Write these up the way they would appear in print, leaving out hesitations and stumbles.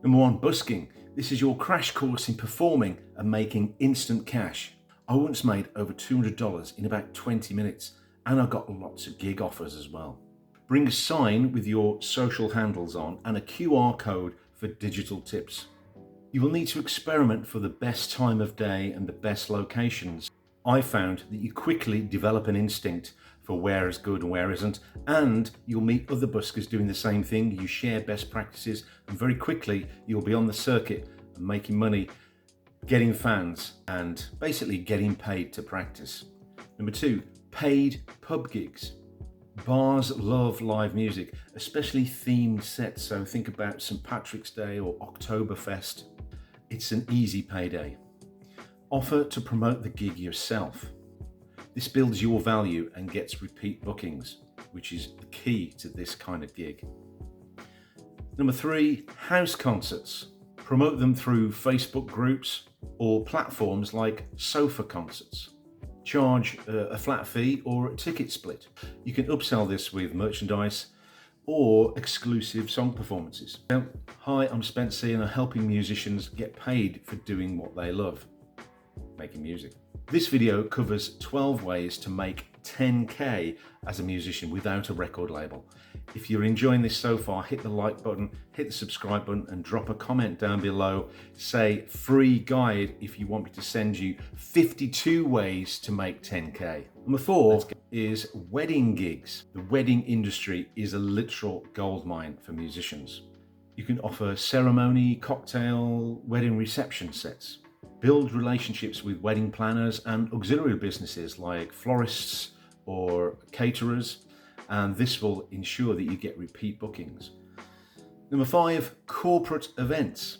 Number 1, busking. This is your crash course in performing and making instant cash. I once made over $200 in about 20 minutes, and I got lots of gig offers as well. Bring a sign with your social handles on and a QR code for digital tips. You will need to experiment for the best time of day and the best locations. I found that you quickly develop an instinct for where is good and where isn't, and you'll meet other buskers doing the same thing. You share best practices, and very quickly you'll be on the circuit and making money, getting fans, and basically getting paid to practice. Number 2, paid pub gigs. Bars love live music, especially themed sets, so think about St. Patrick's Day or Oktoberfest. It's an easy payday. Offer to promote the gig yourself. This builds your value and gets repeat bookings, which is the key to this kind of gig. Number 3, house concerts. Promote them through Facebook groups or platforms like sofa concerts. Charge a flat fee or a ticket split. You can upsell this with merchandise or exclusive song performances. Now, hi, I'm Spence C, and I'm helping musicians get paid for doing what they love, making music. This video covers 12 ways to make 10K as a musician without a record label. If you're enjoying this so far, hit the like button, hit the subscribe button, and drop a comment down below. Say free guide if you want me to send you 52 ways to make 10K. Number 4 is wedding gigs. The wedding industry is a literal goldmine for musicians. You can offer ceremony, cocktail, wedding reception sets. Build relationships with wedding planners and auxiliary businesses like florists or caterers, and this will ensure that you get repeat bookings. Number 5, corporate events.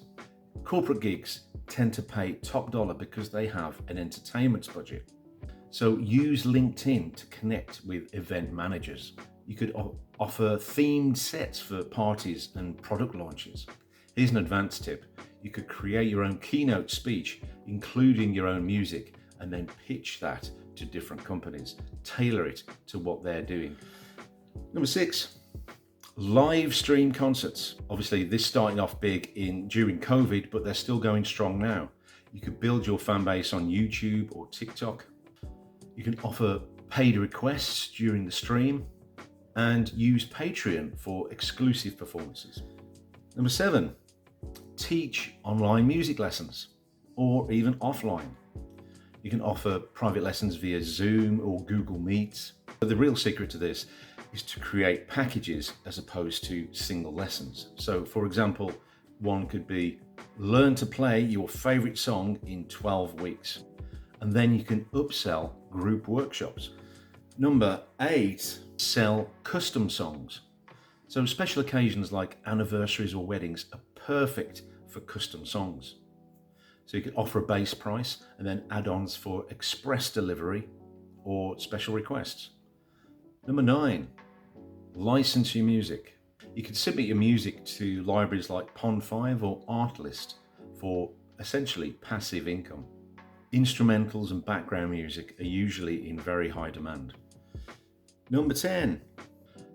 Corporate gigs tend to pay top dollar because they have an entertainment budget. So use LinkedIn to connect with event managers. You could offer themed sets for parties and product launches. Here's an advanced tip. You could create your own keynote speech, including your own music, and then pitch that to different companies. Tailor it to what they're doing. Number 6, live stream concerts. Obviously, this starting off big during COVID, but they're still going strong now. You could build your fan base on YouTube or TikTok. You can offer paid requests during the stream and use Patreon for exclusive performances. Number 7, teach online music lessons or even offline. You can offer private lessons via Zoom or Google Meets. But the real secret to this is to create packages as opposed to single lessons. So for example, one could be learn to play your favorite song in 12 weeks. And then you can upsell group workshops. Number 8, sell custom songs. So special occasions like anniversaries or weddings are perfect for custom songs. So you can offer a base price and then add-ons for express delivery or special requests. Number 9, license your music. You can submit your music to libraries like Pond5 or Artlist for essentially passive income. Instrumentals and background music are usually in very high demand. Number 10,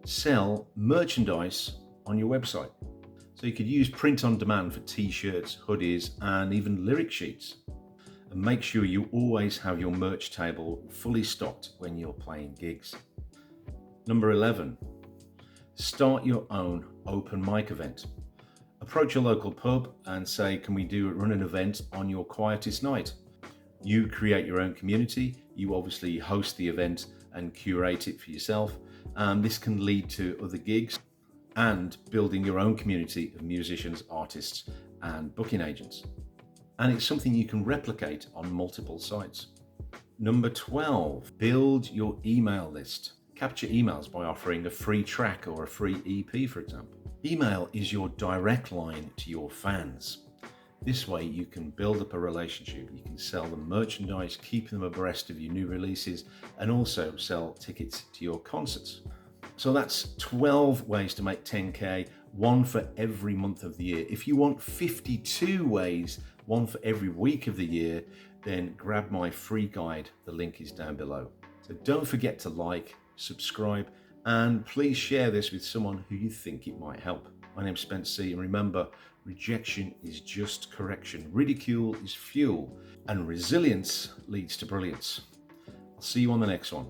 sell merchandise on your website. So you could use print on demand for t-shirts, hoodies, and even lyric sheets. And make sure you always have your merch table fully stocked when you're playing gigs. Number 11, start your own open mic event. Approach a local pub and say, can we run an event on your quietest night? You create your own community. You obviously host the event and curate it for yourself. This can lead to other gigs and building your own community of musicians, artists, and booking agents. And it's something you can replicate on multiple sites. Number 12, build your email list. Capture emails by offering a free track or a free EP, for example. Email is your direct line to your fans. This way you can build up a relationship, you can sell them merchandise, keep them abreast of your new releases, and also sell tickets to your concerts. So that's 12 ways to make 10K, one for every month of the year. If you want 52 ways, one for every week of the year, then grab my free guide. The link is down below. So don't forget to like, subscribe, and please share this with someone who you think it might help. My name's Spence C, and remember, Rejection is just correction. Ridicule is fuel. And resilience leads to brilliance. I'll see you on the next one.